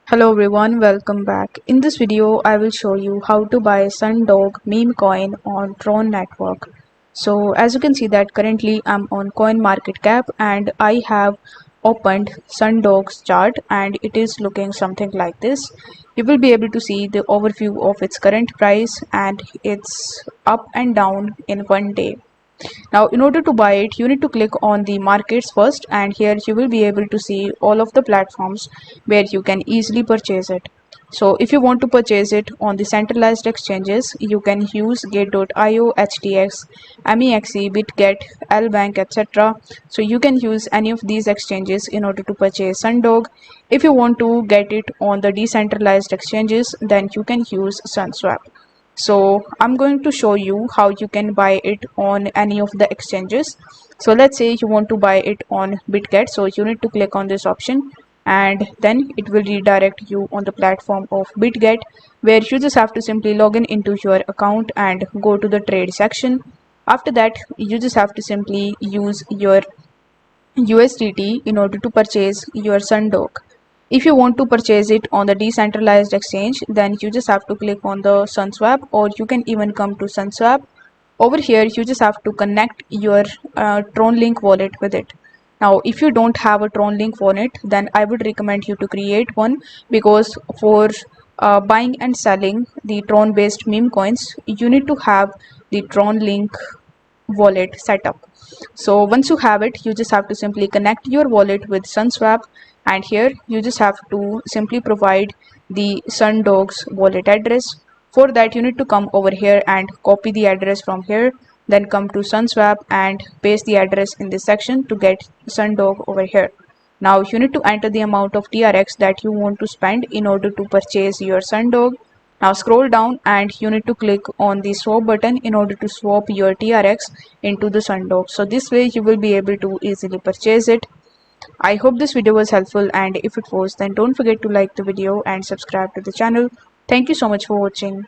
Hello everyone, welcome back. In this video, I will show you how to buy Sundog meme coin on Tron Network. So as you can see that currently I'm on CoinMarketCap and I have opened Sundog's chart and it is looking something like this. You will be able to see the overview of its current price and it's up and down in one day. Now, in order to buy it, you need to click on the markets first, and here you will be able to see all of the platforms where you can easily purchase it. So if you want to purchase it on the centralized exchanges, you can use Gate.io, HTX, MEXE, BitGet, LBank, etc. So you can use any of these exchanges in order to purchase Sundog. If you want to get it on the decentralized exchanges, then you can use Sunswap. So I'm going to show you how you can buy it on any of the exchanges. So let's say you want to buy it on BitGet. So you need to click on this option and then it will redirect you on the platform of BitGet, where you just have to simply log in into your account and go to the trade section. After that, you just have to simply use your USDT in order to purchase your Sundog. If you want to purchase it on the decentralized exchange, then you just have to click on the Sunswap, or you can even come to Sunswap. Over here, you just have to connect your Tron Link wallet with it. Now, if you don't have a Tron Link wallet, then I would recommend you to create one, because for buying and selling the Tron based meme coins, you need to have the Tron Link wallet setup. So once you have it, you just have to simply connect your wallet with Sunswap, and here you just have to simply provide the Sundog's wallet address. For that, you need to come over here and copy the address from here, then come to Sunswap and paste the address in this section to get Sundog over here. Now you need to enter the amount of TRX that you want to spend in order to purchase your Sundog. Now scroll down and you need to click on the swap button in order to swap your TRX into the Sundog. So this way you will be able to easily purchase it. I hope this video was helpful, and if it was, then don't forget to like the video and subscribe to the channel. Thank you so much for watching.